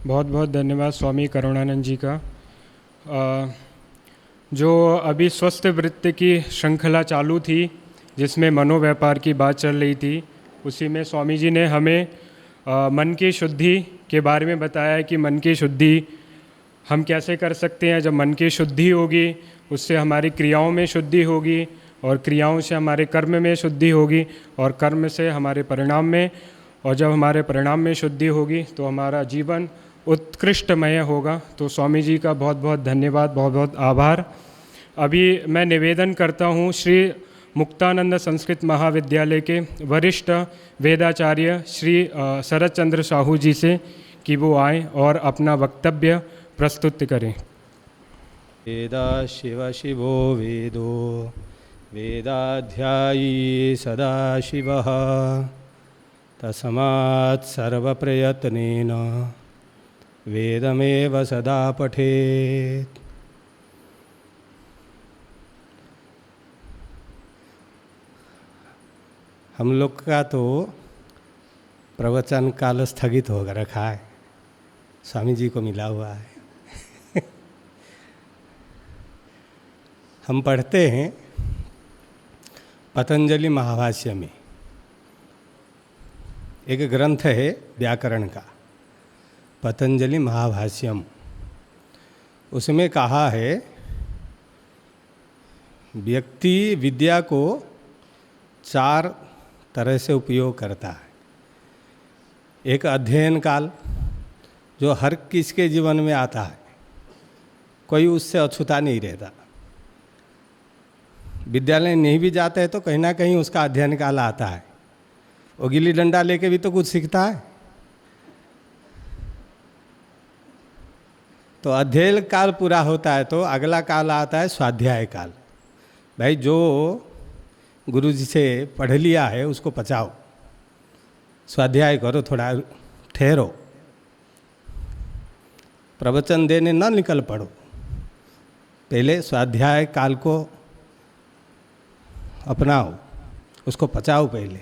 बहुत बहुत धन्यवाद स्वामी करुणानंद जी का। जो अभी स्वस्थ वृत्ति की श्रृंखला चालू थी, जिसमें मनोव्यापार की बात चल रही थी, उसी में स्वामी जी ने हमें मन की शुद्धि के बारे में बताया है कि मन की शुद्धि हम कैसे कर सकते हैं। जब मन की शुद्धि होगी, उससे हमारी क्रियाओं में शुद्धि होगी, और क्रियाओं से हमारे कर्म में शुद्धि होगी, और कर्म से हमारे परिणाम में, और जब हमारे परिणाम में शुद्धि होगी तो हमारा जीवन उत्कृष्टमय होगा। तो स्वामी जी का बहुत बहुत धन्यवाद, बहुत बहुत आभार। अभी मैं निवेदन करता हूँ श्री मुक्तानंद संस्कृत महाविद्यालय के वरिष्ठ वेदाचार्य श्री शरद चंद्र साहू जी से कि वो आएँ और अपना वक्तव्य प्रस्तुत करें। वेदा शिव शिवो वेदो वेदाध्यायी सदाशिवः तस्मात् सर्वप्रयत्नेन वेदमेव सदा पठेत्। हम लोग का तो प्रवचन काल स्थगित हो रखा है, स्वामी जी को मिला हुआ है। हम पढ़ते हैं पतंजलि महाभाष्य में एक ग्रंथ है व्याकरण का, पतंजलि महाभाष्यम। उसमें कहा है व्यक्ति विद्या को 4 तरह से उपयोग करता है। एक अध्ययन काल, जो हर किसके जीवन में आता है, कोई उससे अछूता नहीं रहता। विद्यालय नहीं भी जाते हैं तो कहीं ना कहीं उसका अध्ययन काल आता है। वो गिल्ली डंडा लेके भी तो कुछ सीखता है। तो अध्ययन काल पूरा होता है तो अगला काल आता है स्वाध्याय काल। भाई जो गुरु जी से पढ़ लिया है उसको पचाओ, स्वाध्याय करो, थोड़ा ठहरो, प्रवचन देने न निकल पड़ो, पहले स्वाध्याय काल को अपनाओ, उसको पचाओ पहले।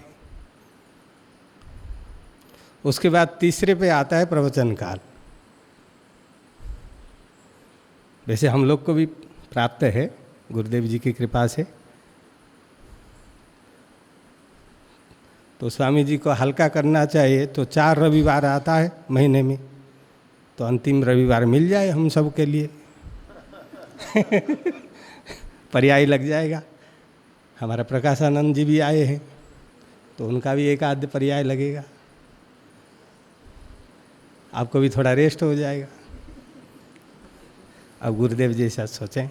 उसके बाद तीसरे पे आता है प्रवचन काल। वैसे हम लोग को भी प्राप्त है गुरुदेव जी की कृपा से, तो स्वामी जी को हल्का करना चाहिए तो 4 रविवार आता है महीने में, तो अंतिम रविवार मिल जाए हम सब के लिए। पर्याय लग जाएगा। हमारा प्रकाशानंद जी भी आए हैं तो उनका भी एक आध पर्याय लगेगा, आपको भी थोड़ा रेस्ट हो जाएगा। अब गुरुदेव जी ऐसा सोचें।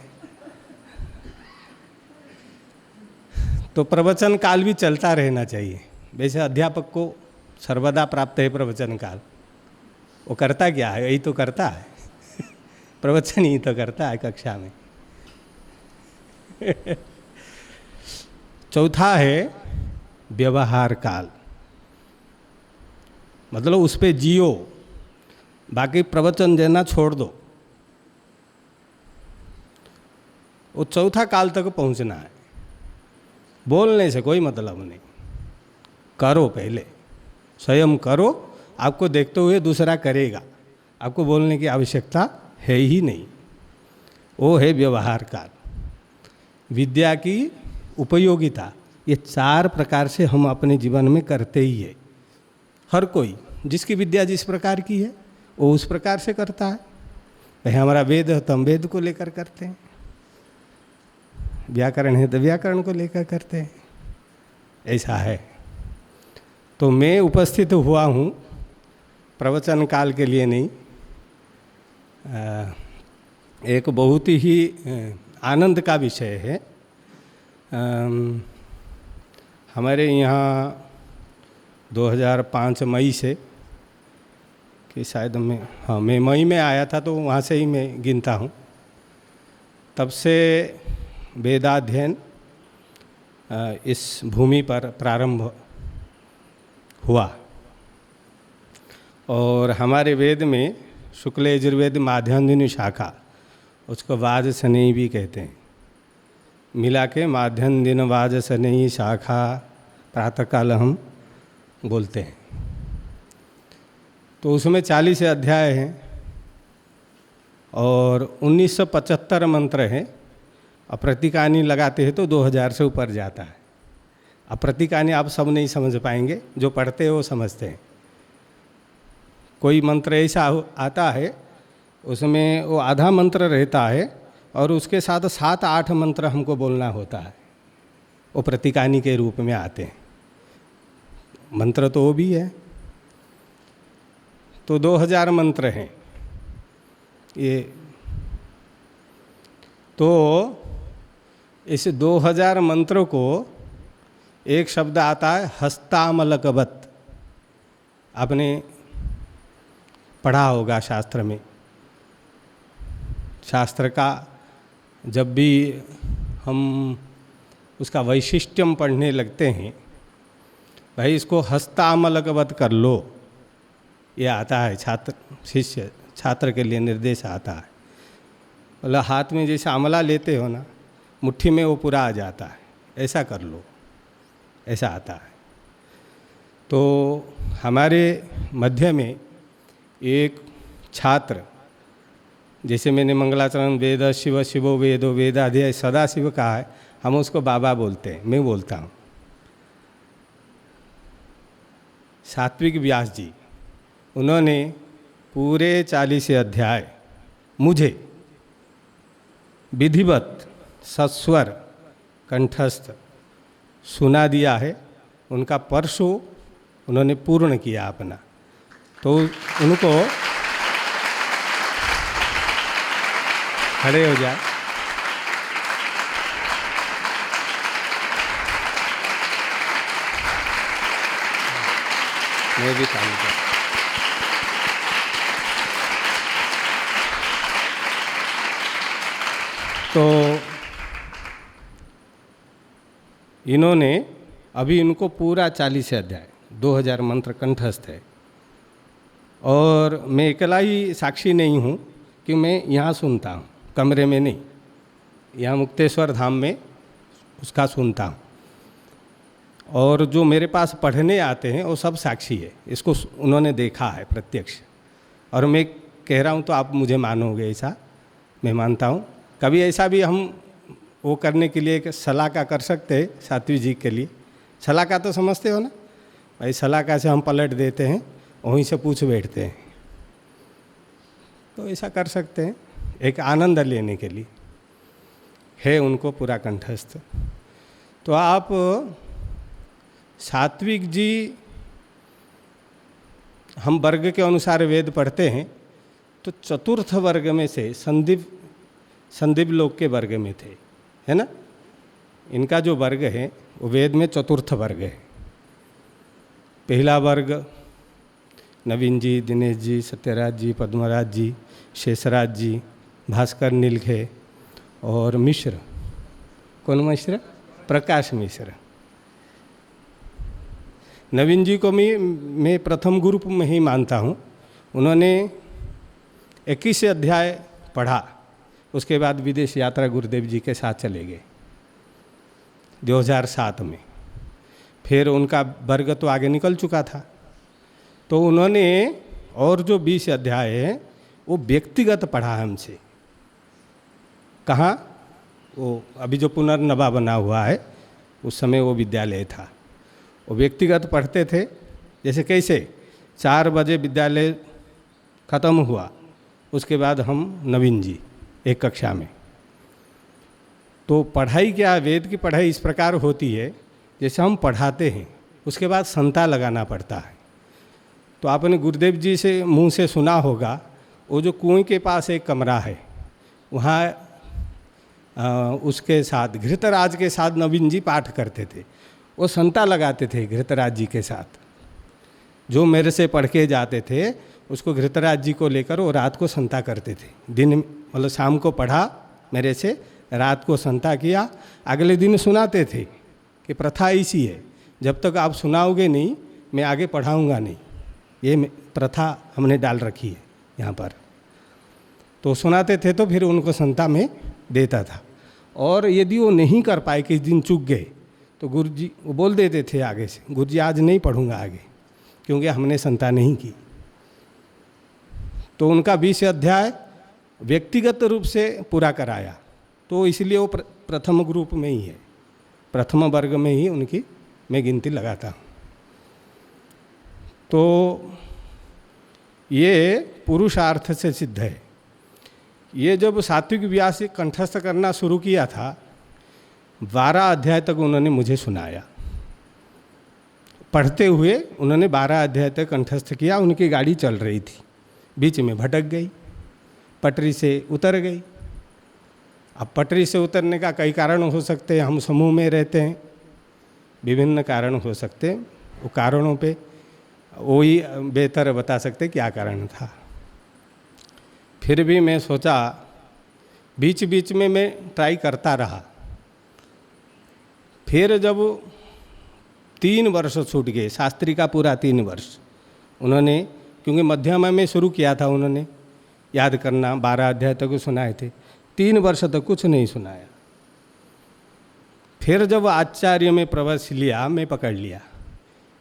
तो प्रवचन काल भी चलता रहना चाहिए। वैसे अध्यापक को सर्वदा प्राप्त है प्रवचन काल। वो करता क्या है? यही तो करता है। प्रवचन ही तो करता है कक्षा में। चौथा है व्यवहार काल, मतलब उस पे जियो, बाकी प्रवचन देना छोड़ दो। वो चौथा काल तक पहुंचना है। बोलने से कोई मतलब नहीं, करो पहले, स्वयं करो, आपको देखते हुए दूसरा करेगा, आपको बोलने की आवश्यकता है ही नहीं। वो है व्यवहार काल। विद्या की उपयोगिता, ये 4 प्रकार से हम अपने जीवन में करते ही है। हर कोई जिसकी विद्या जिस प्रकार की है वो उस प्रकार से करता है। भाई हमारा वेद है तो हम वेद को लेकर करते हैं, व्याकरण है तो व्याकरण को लेकर करते हैं, ऐसा है। तो मैं उपस्थित हुआ हूँ प्रवचन काल के लिए नहीं, एक बहुत ही आनंद का विषय है। हमारे यहाँ 2005 मई से, कि शायद मैं मई में आया था तो वहाँ से ही मैं गिनता हूँ, तब से वेदाध्ययन इस भूमि पर प्रारंभ हुआ। और हमारे वेद में शुक्ल यजुर्वेद माध्यान्हिनी शाखा, उसको वाज सनेई भी कहते हैं, मिला के माध्यम दिन वाज सनेई शाखा प्रातःकाल हम बोलते हैं। तो उसमें 40 अध्याय हैं और 1975 मंत्र हैं। अब प्रतिकानी लगाते हैं तो 2000 से ऊपर जाता है। अब प्रतिकानी आप सब नहीं समझ पाएंगे, जो पढ़ते हैं वो समझते हैं। कोई मंत्र ऐसा आता है उसमें वो आधा मंत्र रहता है और उसके साथ 7-8 मंत्र हमको बोलना होता है, वो प्रतिकानी के रूप में आते हैं। मंत्र तो वो भी है। तो 2000 मंत्र हैं ये। तो इस 2000 मंत्रों को एक शब्द आता है हस्तामलकवत। आपने पढ़ा होगा शास्त्र में। शास्त्र का जब भी हम उसका वैशिष्ट्यम पढ़ने लगते हैं, भाई इसको हस्तामलकवत कर लो, ये आता है छात्र के लिए निर्देश आता है। मतलब हाथ में जैसे आंवला लेते हो ना, मुट्ठी में वो पूरा आ जाता है, ऐसा कर लो, ऐसा आता है। तो हमारे मध्य में एक छात्र, जैसे मैंने मंगलाचरण वेद शिव शिवो वेदो वेदाध्याय सदा शिव कहा है, हम उसको बाबा बोलते हैं, मैं बोलता हूँ। सात्विक व्यास जी, उन्होंने पूरे 40 अध्याय मुझे विधिवत सस्वर कंठस्थ सुना दिया है। उनका परसों उन्होंने पूर्ण किया अपना। तो उनको खड़े हो जाए। मैं भी ताली कर। तो इन्होंने अभी इनको पूरा 40 अध्याय 2000 मंत्र कंठस्थ है। और मैं अकेला ही साक्षी नहीं हूँ कि मैं यहाँ सुनता हूँ, कमरे में नहीं, यहाँ मुक्तेश्वर धाम में उसका सुनता हूँ। और जो मेरे पास पढ़ने आते हैं वो सब साक्षी है, इसको उन्होंने देखा है प्रत्यक्ष। और मैं कह रहा हूँ तो आप मुझे मानोगे, ऐसा मैं मानता हूँ। कभी ऐसा भी हम वो करने के लिए एक सलाका कर सकते हैं सात्विक जी के लिए। सलाका तो समझते हो ना भाई, सलाका से हम पलट देते हैं, वहीं से पूछ बैठते हैं। तो ऐसा कर सकते हैं एक आनंद लेने के लिए, है उनको पूरा कंठस्थ। तो आप सात्विक जी, हम वर्ग के अनुसार वेद पढ़ते हैं तो चतुर्थ वर्ग में से संदीप लोक के वर्ग में थे, है ना। इनका जो वर्ग है वो वेद में चतुर्थ वर्ग है। पहला वर्ग नवीन जी, दिनेश जी, सत्यराज जी, पद्मराज जी, शेषराज जी, भास्कर नीलखे और मिश्र। कौन मिश्र? प्रकाश मिश्र। नवीन जी को मैं प्रथम ग्रुप में ही मानता हूँ। उन्होंने 21 अध्याय पढ़ा, उसके बाद विदेश यात्रा गुरुदेव जी के साथ चले गए 2007 में। फिर उनका वर्ग तो आगे निकल चुका था, तो उन्होंने और जो 20 अध्याय है वो व्यक्तिगत पढ़ा हमसे। कहाँ? वो अभी जो पुनर्नवा बना हुआ है उस समय वो विद्यालय था, वो व्यक्तिगत पढ़ते थे। जैसे कैसे 4 बजे विद्यालय ख़त्म हुआ, उसके बाद हम नवीन जी एक कक्षा में। तो पढ़ाई क्या, वेद की पढ़ाई इस प्रकार होती है, जैसे हम पढ़ाते हैं उसके बाद संता लगाना पड़ता है। तो आपने गुरुदेव जी से मुंह से सुना होगा, वो जो कुएं के पास एक कमरा है, वहाँ उसके साथ घृतराज के साथ नवीन जी पाठ करते थे। वो संता लगाते थे घृतराज जी के साथ। जो मेरे से पढ़ के जाते थे उसको घृतराज जी को लेकर वो रात को संता करते थे। दिन मतलब शाम को पढ़ा मेरे से, रात को संता किया, अगले दिन सुनाते थे कि प्रथा ऐसी है, जब तक आप सुनाओगे नहीं मैं आगे पढ़ाऊँगा नहीं। ये प्रथा हमने डाल रखी है यहाँ पर। तो सुनाते थे तो फिर उनको संता में देता था। और यदि वो नहीं कर पाए, किस दिन चूक गए, तो गुरु जी वो बोल देते थे आगे से, गुरु जी आज नहीं पढ़ूँगा आगे, क्योंकि हमने संता नहीं की। तो उनका 20 अध्याय व्यक्तिगत रूप से पूरा कराया, तो इसलिए वो प्रथम ग्रुप में ही है, प्रथम वर्ग में ही उनकी मैं गिनती लगाता हूँ। तो ये पुरुषार्थ से सिद्ध है। ये जब सात्विक व्यास कंठस्थ करना शुरू किया था, 12 अध्याय तक उन्होंने मुझे सुनाया। पढ़ते हुए उन्होंने 12 अध्याय तक कंठस्थ किया। उनकी गाड़ी चल रही थी, बीच में भटक गई, पटरी से उतर गई। अब पटरी से उतरने का कई कारण हो सकते हैं, हम समूह में रहते हैं, विभिन्न कारण हो सकते हैं। वो कारणों पे वही बेहतर बता सकते क्या कारण था। फिर भी मैं सोचा, बीच बीच में मैं ट्राई करता रहा। फिर जब 3 वर्ष छूट गए, शास्त्री का पूरा 3 वर्ष उन्होंने, क्योंकि मध्यमा में शुरू किया था उन्होंने याद करना, 12 अध्याय तक सुनाए थे, 3 वर्ष तक कुछ नहीं सुनाया। फिर जब आचार्य में प्रवेश लिया, मैं पकड़ लिया,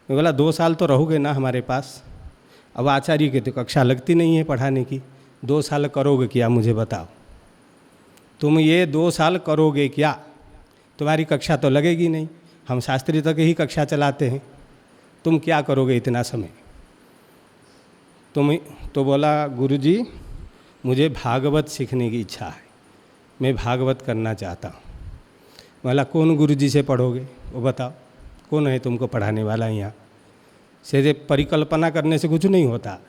मैं बोला 2 साल तो रहोगे ना हमारे पास। अब आचार्य की तो कक्षा लगती नहीं है पढ़ाने की, 2 साल करोगे क्या मुझे बताओ। तुम ये 2 साल करोगे क्या, तुम्हारी कक्षा तो लगेगी नहीं, हम शास्त्री तक ही कक्षा चलाते हैं, तुम क्या करोगे इतना समय। तुम तो बोला, गुरुजी मुझे भागवत सीखने की इच्छा है, मैं भागवत करना चाहता हूँ। बोला कौन गुरुजी से पढ़ोगे, वो बताओ, कौन है तुमको पढ़ाने वाला यहाँ। सीधे परिकल्पना करने से कुछ नहीं होता,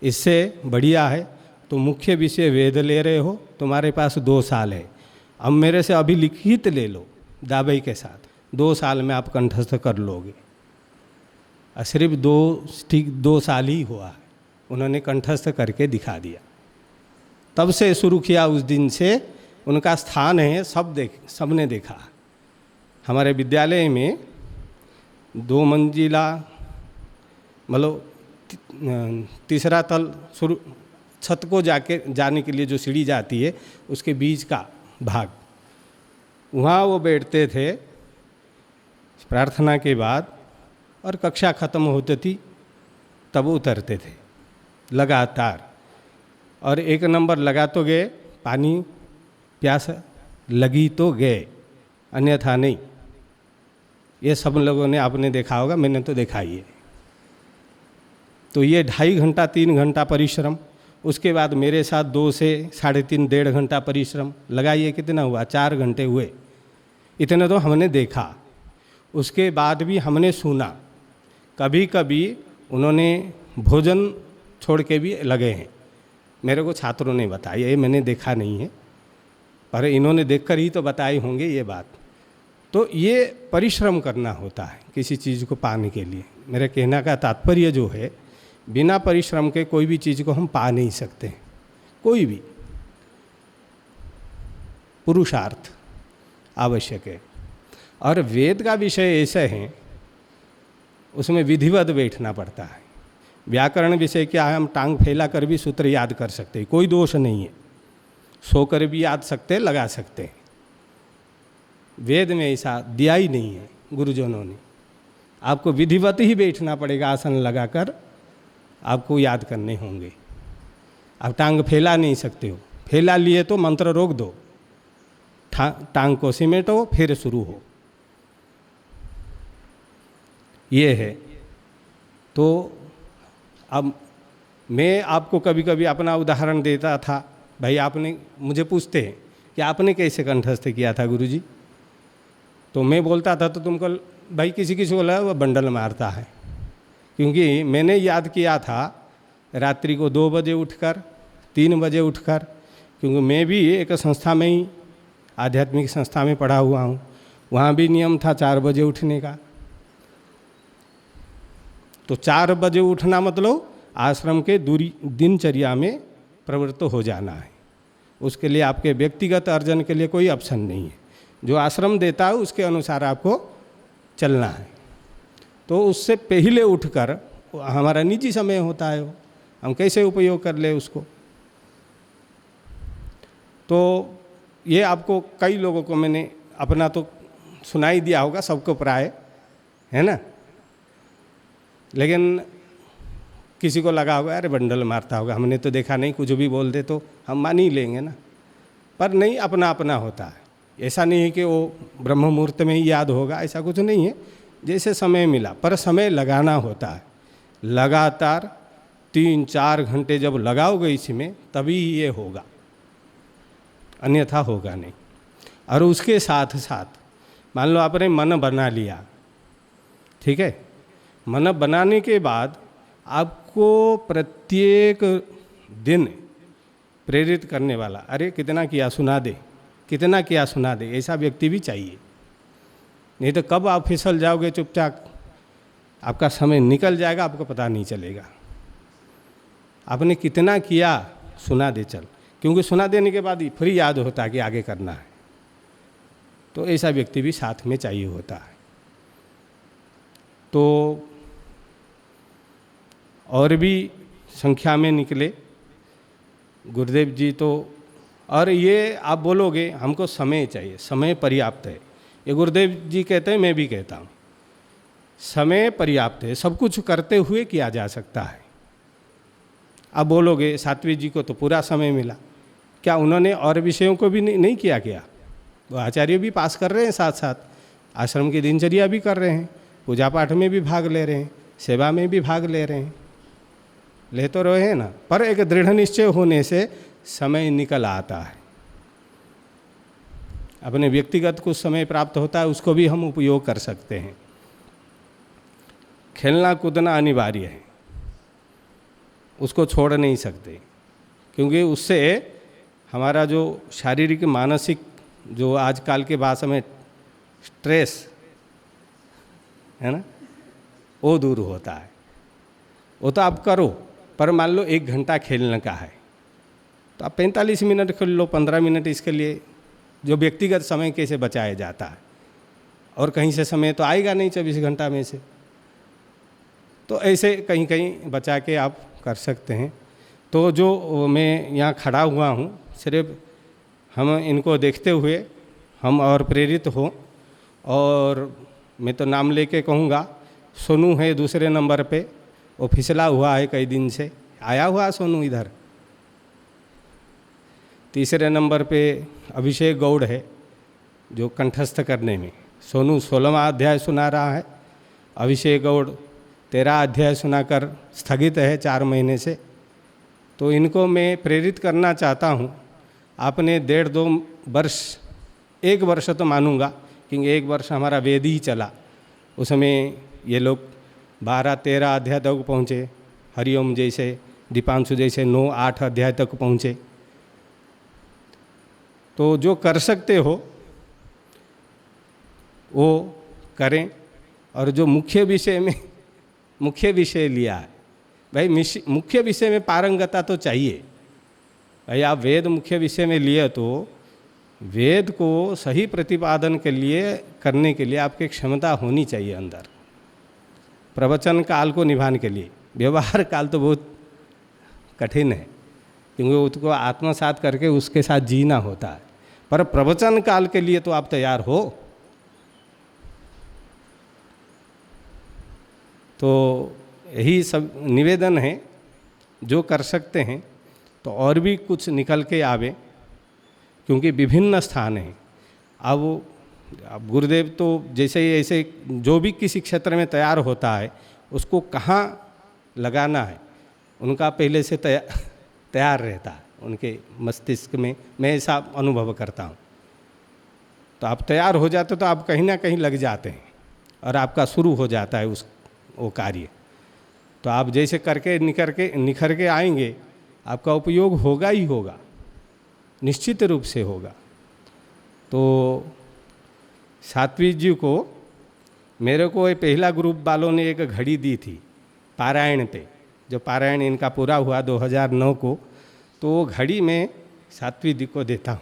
इससे बढ़िया है तो मुख्य विषय वेद ले रहे हो, तुम्हारे पास 2 साल है, अब मेरे से अभी लिखित ले लो दावे के साथ, 2 साल में आप कंठस्थ कर लोगे। और सिर्फ 2 साल ही हुआ है, उन्होंने कंठस्थ करके दिखा दिया। तब से शुरू किया, उस दिन से उनका स्थान है, सबने देखा। हमारे विद्यालय में 2 मंजिला, मतलब 3रा तल शुरू, छत को जाने के लिए जो सीढ़ी जाती है उसके बीच का भाग, वहाँ वो बैठते थे प्रार्थना के बाद, और कक्षा खत्म होती थी तब उतरते थे लगातार। और 1 नंबर लगा तो गए, पानी प्यास लगी तो गए, अन्यथा नहीं। ये सब लोगों ने आपने देखा होगा, मैंने तो देखा ही है। तो ये 2.5 घंटा 3 घंटा परिश्रम, उसके बाद मेरे साथ 2 से 3.5 1.5 घंटा परिश्रम, लगाइए कितना हुआ, 4 घंटे हुए। इतने तो हमने देखा, उसके बाद भी हमने सुना। कभी कभी उन्होंने भोजन छोड़ के भी लगे हैं, मेरे को छात्रों ने बताया, ये मैंने देखा नहीं है, पर इन्होंने देखकर ही तो बताए होंगे ये बात। तो ये परिश्रम करना होता है किसी चीज़ को पाने के लिए। मेरे कहने का तात्पर्य जो है, बिना परिश्रम के कोई भी चीज़ को हम पा नहीं सकते, कोई भी। पुरुषार्थ आवश्यक है। और वेद का विषय ऐसा है, उसमें विधिवत बैठना पड़ता है। व्याकरण विषय क्या है, हम टांग फैला कर भी सूत्र याद कर सकते हैं, कोई दोष नहीं है, सोकर भी याद सकते, लगा सकते हैं। वेद में ऐसा दिया ही नहीं है गुरुजनों ने, आपको विधिवत ही बैठना पड़ेगा, आसन लगाकर आपको याद करने होंगे। आप टांग फैला नहीं सकते हो, फैला लिए तो मंत्र रोक दो, टांग को सिमेटो फिर शुरू हो, ये है। तो अब मैं आपको कभी कभी अपना उदाहरण देता था, भाई आपने मुझे पूछते हैं कि आपने कैसे कंठस्थ किया था गुरुजी, तो मैं बोलता था तो तुमको भाई किसी को लगा वह बंडल मारता है, क्योंकि मैंने याद किया था रात्रि को 2 बजे उठकर, 3 बजे उठकर, क्योंकि मैं भी एक संस्था में ही, आध्यात्मिक संस्था में पढ़ा हुआ हूँ, वहाँ भी नियम था 4 बजे उठने का। तो 4 बजे उठना मतलब आश्रम के दिनचर्या में प्रवृत्त हो जाना है। उसके लिए आपके व्यक्तिगत अर्जन के लिए कोई ऑप्शन नहीं है, जो आश्रम देता है उसके अनुसार आपको चलना है। तो उससे पहले उठकर, हमारा निजी समय होता है, वो हम कैसे उपयोग कर ले उसको। तो ये आपको कई लोगों को मैंने अपना तो सुनाई दिया होगा, सबको प्राय, है ना। लेकिन किसी को लगा होगा अरे बंडल मारता होगा, हमने तो देखा नहीं, कुछ भी बोल दे तो हम मान ही लेंगे ना। पर नहीं, अपना अपना होता है। ऐसा नहीं है कि वो ब्रह्म मुहूर्त में ही याद होगा, ऐसा कुछ नहीं है। जैसे समय मिला, पर समय लगाना होता है। लगातार 3-4 घंटे जब लगाओगे इसमें तभी ये होगा, अन्यथा होगा नहीं। और उसके साथ साथ मान लो आपने मन बना लिया, ठीक है, मन बनाने के बाद आपको प्रत्येक दिन प्रेरित करने वाला, अरे कितना किया सुना दे, कितना किया सुना दे, ऐसा व्यक्ति भी चाहिए। नहीं तो कब आप फिसल जाओगे, चुपचाप आपका समय निकल जाएगा, आपको पता नहीं चलेगा। आपने कितना किया सुना दे चल, क्योंकि सुना देने के बाद फिर याद होता है कि आगे करना है। तो ऐसा व्यक्ति भी साथ में चाहिए होता है। तो और भी संख्या में निकले गुरुदेव जी तो। और ये आप बोलोगे हमको समय चाहिए, समय पर्याप्त है, ये गुरुदेव जी कहते हैं, मैं भी कहता हूँ, समय पर्याप्त है, सब कुछ करते हुए किया जा सकता है। आप बोलोगे सात्विक जी को तो पूरा समय मिला, क्या उन्होंने और विषयों को भी नहीं किया? क्या वो आचार्य भी पास कर रहे हैं, साथ साथ आश्रम की दिनचर्या भी कर रहे हैं, पूजा पाठ में भी भाग ले रहे हैं, सेवा में भी भाग ले रहे हैं, ले तो रहे हैं ना। पर एक दृढ़ निश्चय होने से समय निकल आता है। अपने व्यक्तिगत कुछ समय प्राप्त होता है, उसको भी हम उपयोग कर सकते हैं। खेलना कूदना अनिवार्य है, उसको छोड़ नहीं सकते, क्योंकि उससे हमारा जो शारीरिक मानसिक जो आजकल के भाषा में स्ट्रेस है ना, वो दूर होता है। वो तो आप करो, पर मान लो 1 घंटा खेलने का है तो आप 45 मिनट खेल लो, 15 मिनट इसके लिए, जो व्यक्तिगत समय कैसे बचाया जाता है। और कहीं से समय तो आएगा नहीं 24 घंटा में से, तो ऐसे कहीं कहीं बचा के आप कर सकते हैं। तो जो मैं यहाँ खड़ा हुआ हूँ, सिर्फ हम इनको देखते हुए हम और प्रेरित हों। और मैं तो नाम लेके कहूँगा, सोनू है दूसरे नंबर पे, वो फिसला हुआ है कई दिन से, आया हुआ सोनू इधर। तीसरे नंबर पे अभिषेक गौड़ है, जो कंठस्थ करने में, सोनू 16वां अध्याय सुना रहा है, अभिषेक गौड़ 13 अध्याय सुनाकर स्थगित है 4 महीने से। तो इनको मैं प्रेरित करना चाहता हूँ। आपने 1.5-2 वर्ष, 1 वर्ष तो मानूंगा, क्योंकि 1 वर्ष हमारा वेद ही चला, उसमें ये लोग 12-13 अध्याय तक पहुँचे, हरिओम जैसे, दीपांशु जैसे 9-8 अध्याय तक पहुँचे। तो जो कर सकते हो वो करें। और जो मुख्य विषय लिया है भाई, मुख्य विषय में पारंगता तो चाहिए भाई। आप वेद मुख्य विषय में लिए तो वेद को सही प्रतिपादन के लिए, करने के लिए आपकी क्षमता होनी चाहिए अंदर। प्रवचन काल को निभाने के लिए, व्यवहार काल तो बहुत कठिन है, क्योंकि उसको आत्मसात करके उसके साथ जीना होता है। पर प्रवचन काल के लिए तो आप तैयार हो। तो यही सब निवेदन है, जो कर सकते हैं तो और भी कुछ निकल के आवे, क्योंकि विभिन्न स्थान हैं। अब गुरुदेव तो जैसे ही ऐसे जो भी किसी क्षेत्र में तैयार होता है, उसको कहाँ लगाना है उनका पहले से तैयार रहता है उनके मस्तिष्क में। मैं ऐसा अनुभव करता हूँ। तो आप तैयार हो जाते तो आप कहीं ना कहीं लग जाते हैं और आपका शुरू हो जाता है वो कार्य। तो आप जैसे करके निखर के आएंगे, आपका उपयोग होगा ही होगा, निश्चित रूप से होगा। तो सात्विक जी को, मेरे को ये पहला ग्रुप वालों ने एक घड़ी दी थी पारायण पे, जो पारायण इनका पूरा हुआ 2009 को, तो वो घड़ी मैं सात्विक जी को देता हूँ।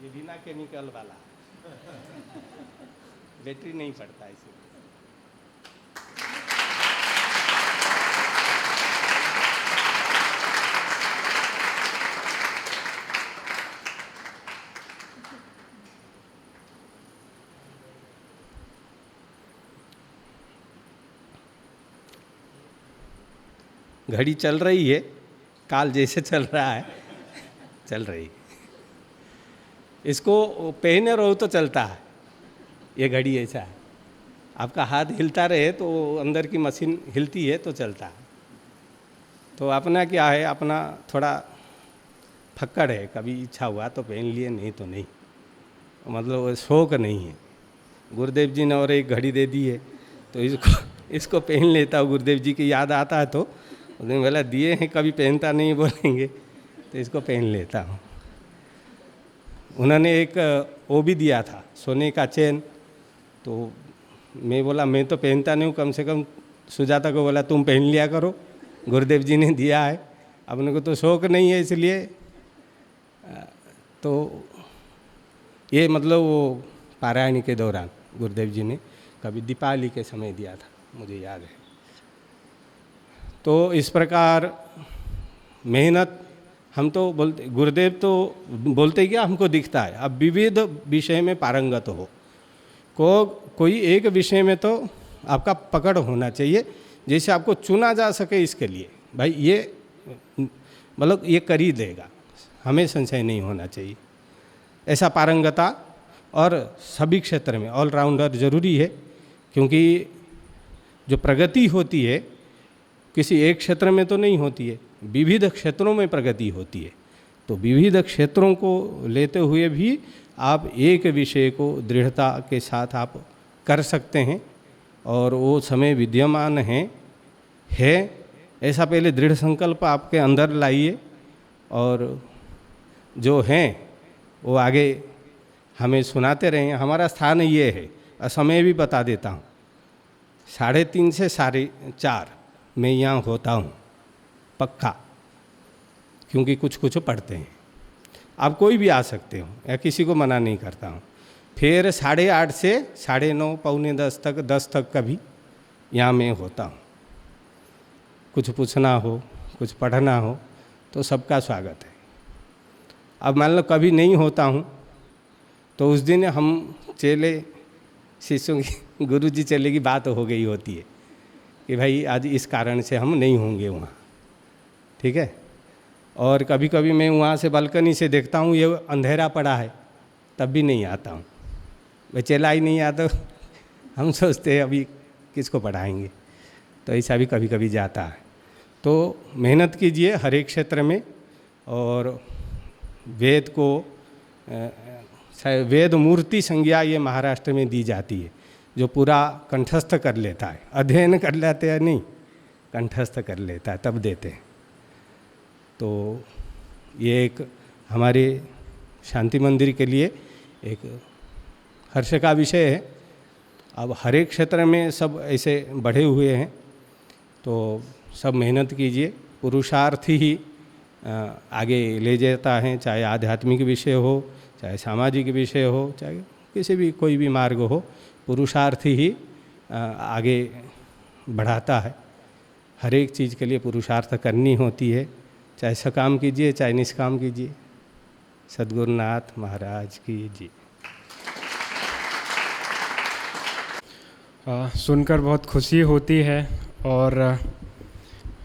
ये बिना केमिकल वाला बैटरी नहीं पड़ता इसे। घड़ी चल रही है, काल जैसे चल रहा है चल रही है। इसको पहने रहो तो चलता है, ये घड़ी ऐसा है। आपका हाथ हिलता रहे तो अंदर की मशीन हिलती है तो चलता है। तो अपना क्या है, अपना थोड़ा फक्कड़ है, कभी इच्छा हुआ तो पहन लिए, नहीं तो नहीं, मतलब शौक नहीं है। गुरुदेव जी ने और एक घड़ी दे दी है तो इसको पहन लेता हूँ। गुरुदेव जी की याद आता है तो उन्होंने बोला दिए हैं, कभी पहनता नहीं बोलेंगे, तो इसको पहन लेता हूँ। उन्होंने एक वो भी दिया था, सोने का चेन, तो मैं बोला मैं तो पहनता नहीं हूँ, कम से कम सुजाता को बोला तुम पहन लिया करो, गुरुदेव जी ने दिया है, अपने को तो शौक़ नहीं है इसलिए। तो ये मतलब वो पारायण के दौरान गुरुदेव जी ने कभी दीपावली के समय दिया था, मुझे याद है। तो इस प्रकार मेहनत हम तो बोलते, गुरुदेव तो बोलते क्या हमको दिखता है। अब विविध विषय में पारंगत हो, कोई एक विषय में तो आपका पकड़ होना चाहिए, जैसे आपको चुना जा सके इसके लिए, भाई ये मतलब ये कर ही देगा, हमें संशय नहीं होना चाहिए। ऐसा पारंगता और सभी क्षेत्र में ऑलराउंडर जरूरी है, क्योंकि जो प्रगति होती है किसी एक क्षेत्र में तो नहीं होती है, विविध क्षेत्रों में प्रगति होती है। तो विविध क्षेत्रों को लेते हुए भी आप एक विषय को दृढ़ता के साथ आप कर सकते हैं, और वो समय विद्यमान है ऐसा पहले दृढ़ संकल्प आपके अंदर लाइए, और जो हैं वो आगे हमें सुनाते रहें। हमारा स्थान ये है, और समय भी बता देता हूँ, 3:30 से 4:30 मैं यहाँ होता हूँ पक्का, क्योंकि कुछ पढ़ते हैं। आप कोई भी आ सकते हो, या किसी को मना नहीं करता हूँ। फिर 8:30 से 9:30 पौने 10 तक, 10 तक का भी यहाँ मैं होता हूँ। कुछ पूछना हो, कुछ पढ़ना हो तो सबका स्वागत है। अब मान लो कभी नहीं होता हूँ तो उस दिन हम चेले शिष्यों की, गुरु जी चेले की बात हो गई होती है कि भाई आज इस कारण से हम नहीं होंगे वहाँ, ठीक है। और कभी कभी मैं वहाँ से बालकनी से देखता हूँ ये अंधेरा पड़ा है, तब भी नहीं आता हूँ। भाई चेला ही नहीं आता, हम सोचते हैं अभी किसको पढ़ाएंगे, तो ऐसा भी कभी कभी जाता है। तो मेहनत कीजिए हर एक क्षेत्र में, और वेद को वेद मूर्ति संज्ञा ये महाराष्ट्र में दी जाती है, जो पूरा कंठस्थ कर लेता है, अध्ययन कर लेते हैं नहीं, कंठस्थ कर लेता है तब देते हैं। तो ये एक हमारे शांति मंदिर के लिए एक हर्ष का विषय है। अब हर एक क्षेत्र में सब ऐसे बढ़े हुए हैं, तो सब मेहनत कीजिए, पुरुषार्थ ही आगे ले जाता है, चाहे आध्यात्मिक विषय हो, चाहे सामाजिक विषय हो, चाहे किसी भी कोई भी मार्ग हो, पुरुषार्थ ही आगे बढ़ाता है। हर एक चीज़ के लिए पुरुषार्थ करनी होती है, चाहे सकाम कीजिए चाहे निष्काम कीजिए। सद्गुरुनाथ महाराज की जी। सुनकर बहुत खुशी होती है, और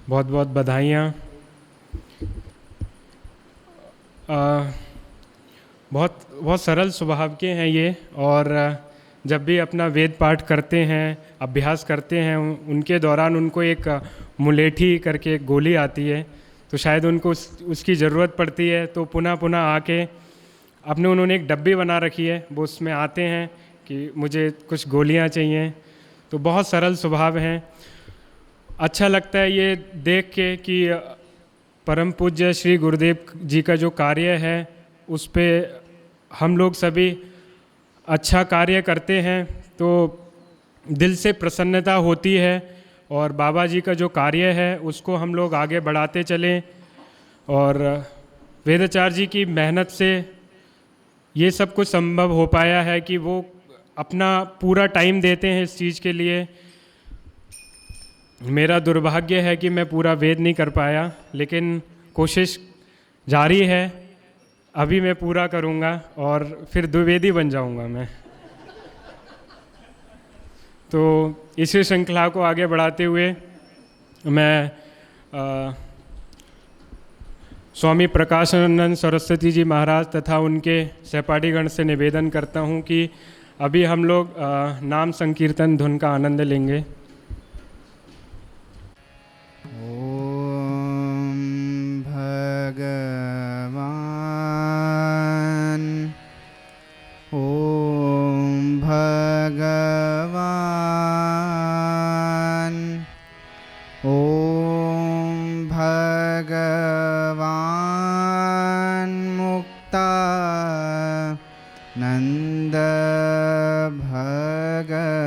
बहुत बहुत बधाइयाँ। बहुत सरल स्वभाव के हैं ये, और जब भी अपना वेद पाठ करते हैं, अभ्यास करते हैं, उनके दौरान उनको एक मुलेठी करके एक गोली आती है, तो शायद उनको उसकी ज़रूरत पड़ती है, तो पुनः पुनः आके उन्होंने एक डब्बी बना रखी है, वो उसमें आते हैं कि मुझे कुछ गोलियां चाहिए। तो बहुत सरल स्वभाव हैं। अच्छा लगता है ये देख के कि परम पूज्य श्री गुरुदेव जी का जो कार्य है उस पे हम लोग सभी अच्छा कार्य करते हैं, तो दिल से प्रसन्नता होती है, और बाबा जी का जो कार्य है उसको हम लोग आगे बढ़ाते चलें। और वेदाचार्य जी की मेहनत से ये सब कुछ संभव हो पाया है कि वो अपना पूरा टाइम देते हैं इस चीज़ के लिए। मेरा दुर्भाग्य है कि मैं पूरा वेद नहीं कर पाया, लेकिन कोशिश जारी है, अभी मैं पूरा करूँगा और फिर द्विवेदी बन जाऊँगा मैं। तो इसी श्रृंखला को आगे बढ़ाते हुए मैं स्वामी प्रकाशानंद सरस्वती जी महाराज तथा उनके सहपाठीगण से निवेदन करता हूँ कि अभी हम लोग नाम संकीर्तन धुन का आनंद लेंगे। ओम भगवान, ओम भगवान, ओम भगवान मुक्तानंद भगवान।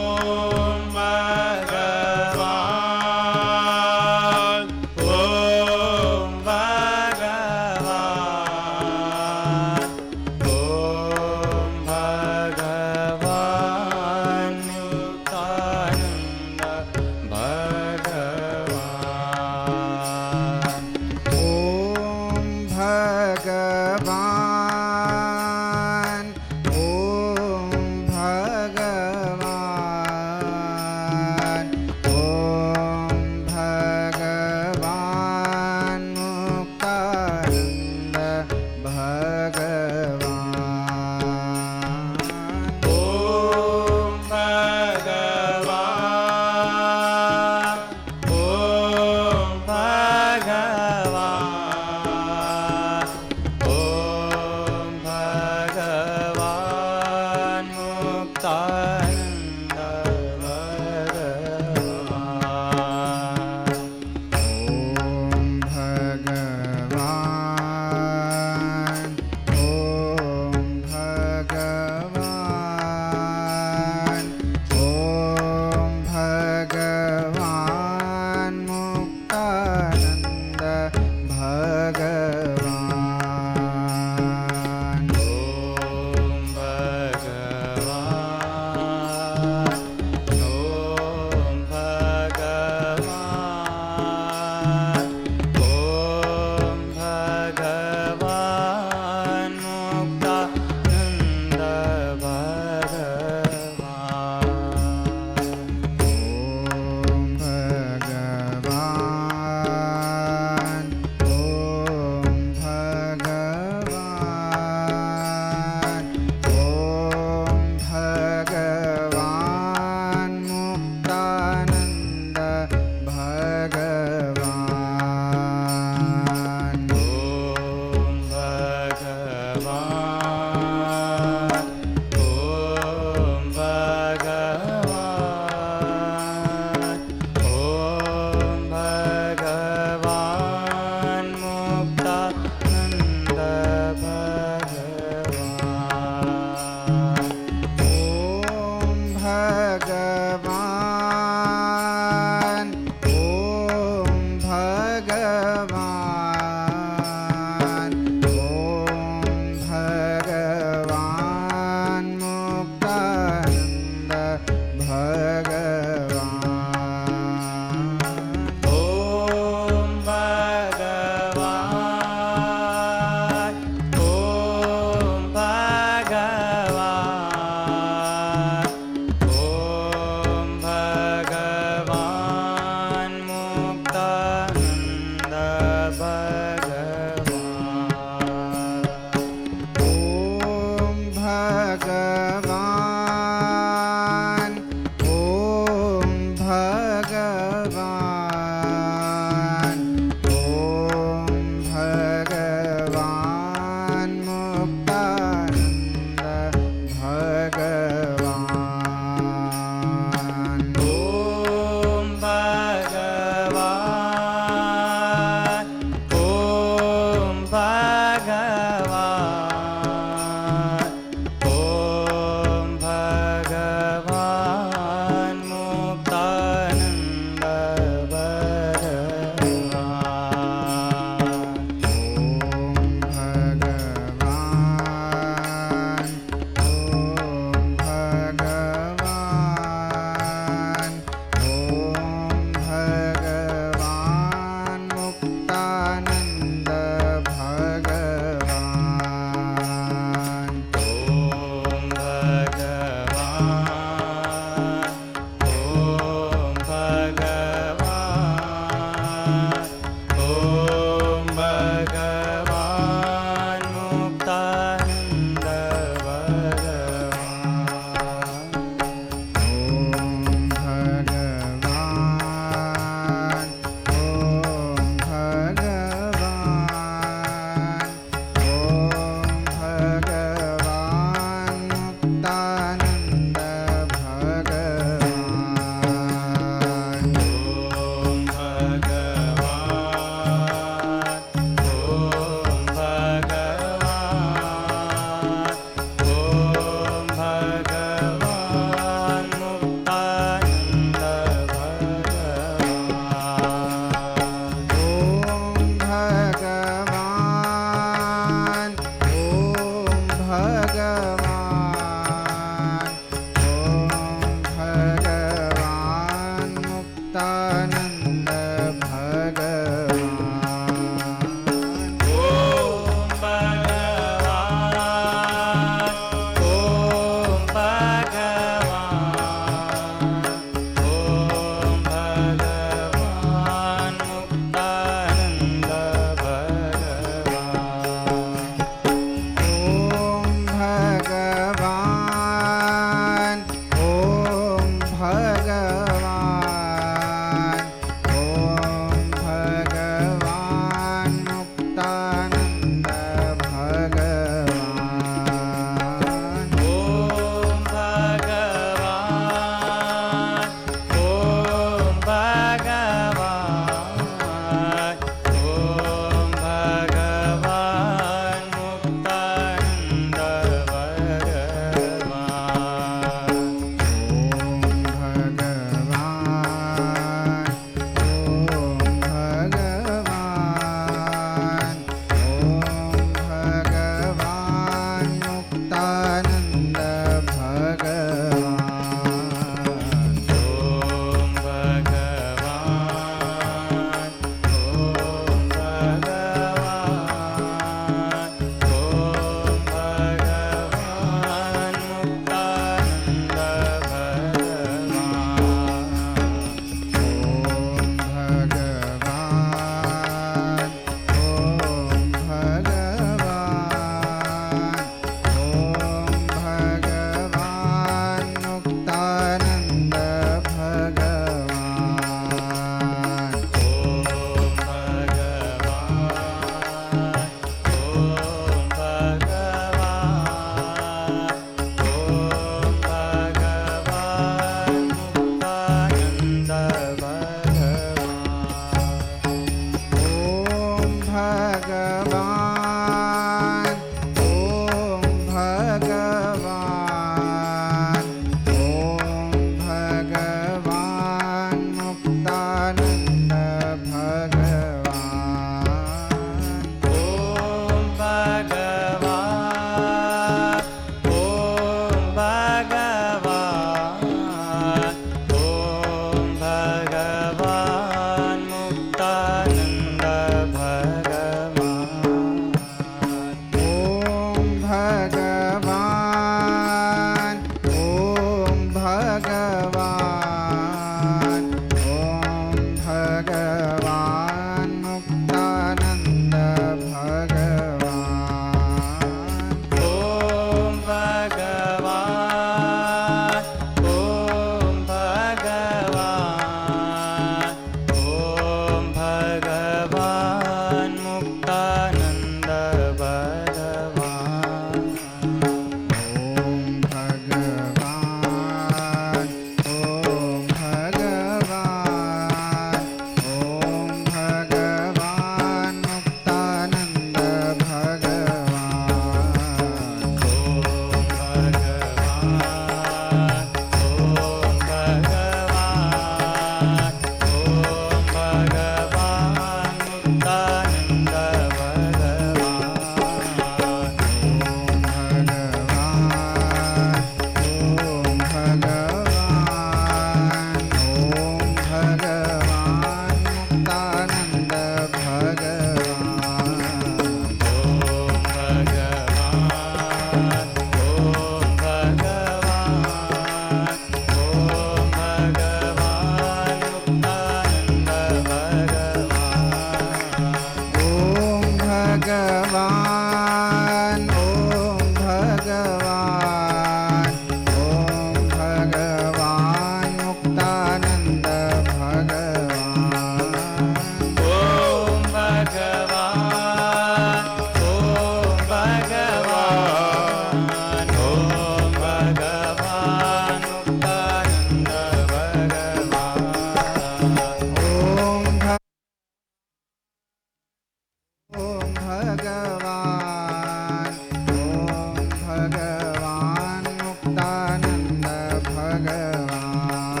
भगवान ओम भगवान मुक्तानंद भगवान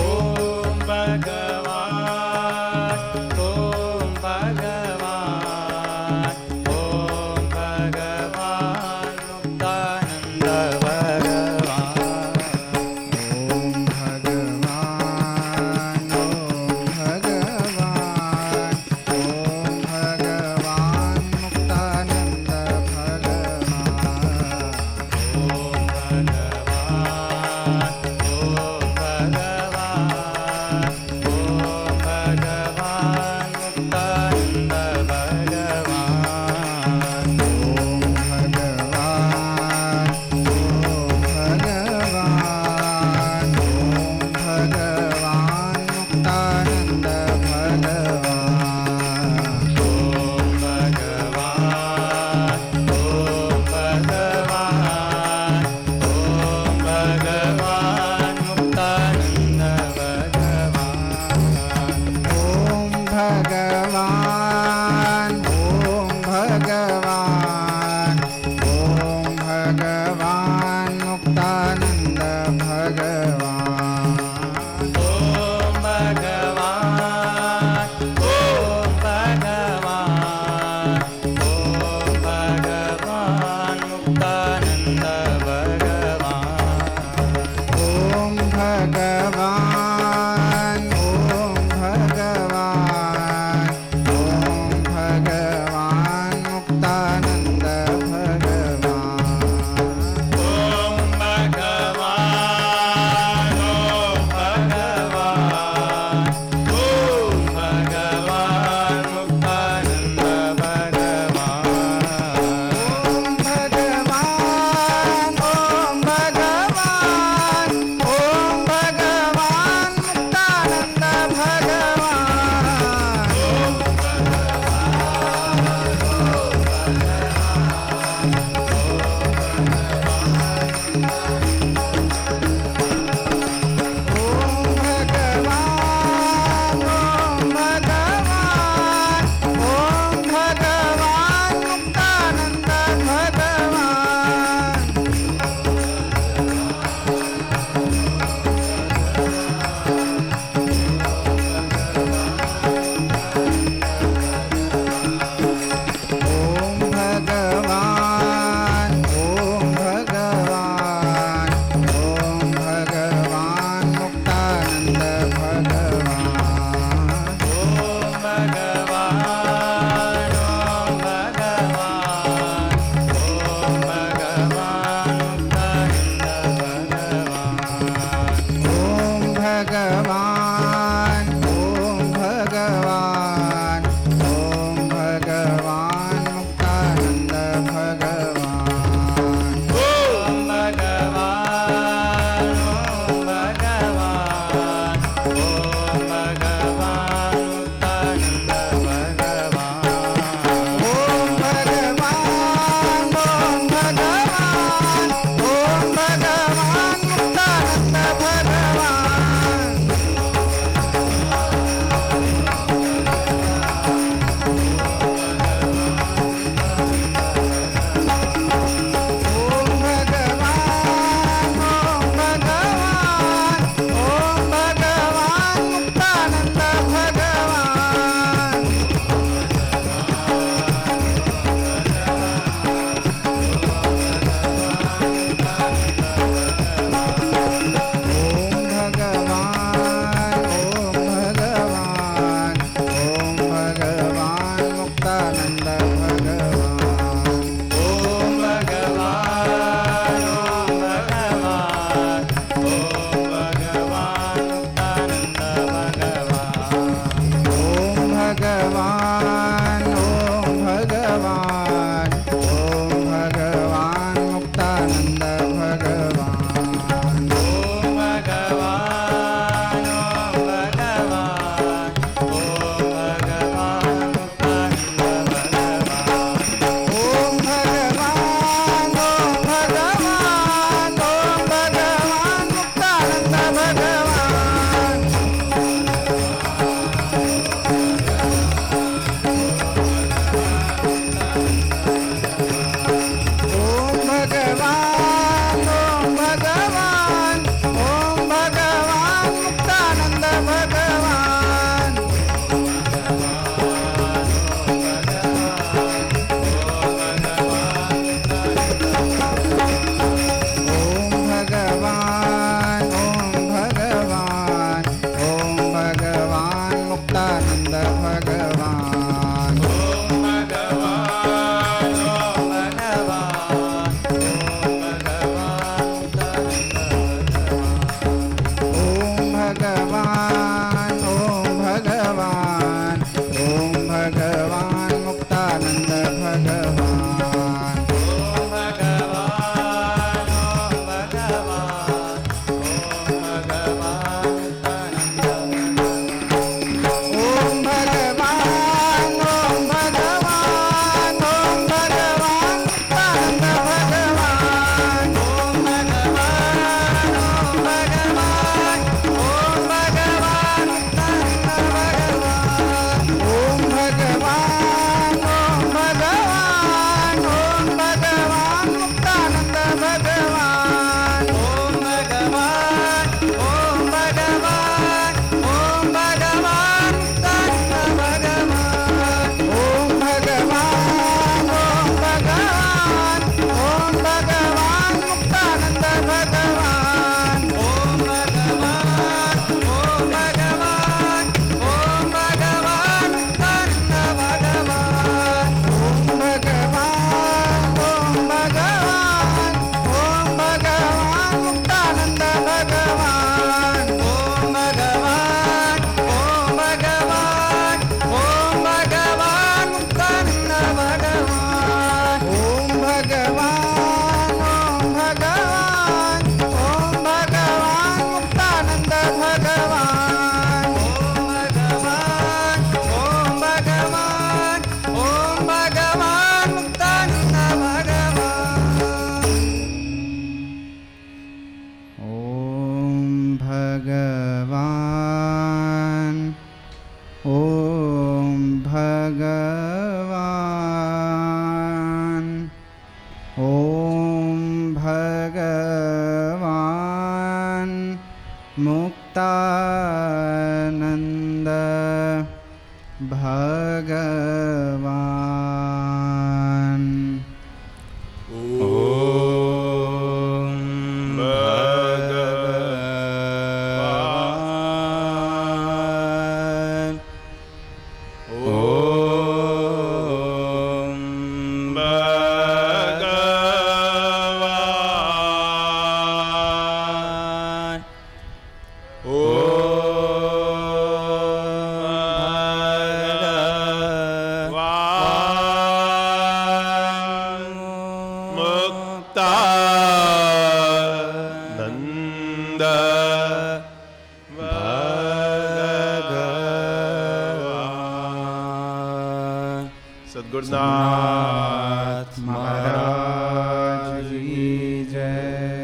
ओम भगवान ओम भगवान ओम भगवान मुक्तानंद भगवान ओम भगवान ओम भगवान ओम भगवान मुक्तानंद भगवान ओम भगवान ओम भगवान ओम भगवान ओम भगवान ओम भगवान मुक्तानंद भगवान ओम भगवान ओम भगवान ओम भगवान ओम भगवान ओम भगवान ओम भगवान मुक्तानंद भगवान ओम भगवान ओम भगवान ओम भगवान ओम भगवान ओम भगवान ओम भगवान मुक्तानंद भगवान ओम भगवान ओम भगवान ओम भगवान तन्न भगवान ओम भगवान ओम भगवान ओम भगवान मुक्तानंद भगवान ओम भगवान ओम भगवान ओम भगवान तन्न भगवान ओम भगवान ओम भगवान ओम भगवान मुक्तानंद भगवान ओम भगवान ओम भगवान ओम भगवान तन्न भगवान ओम भगवान ओम भगवान ओम भगवान मुक्तानंद भगवान ओम भगवान ओम भगवान ओम भगवान तन्न भगवान ओम भगवान ओम भगवान ओम भगवान मुक्तानंद भगवान मुक्तानंद भगवान सद्गुरुनाथ महाराज की जय।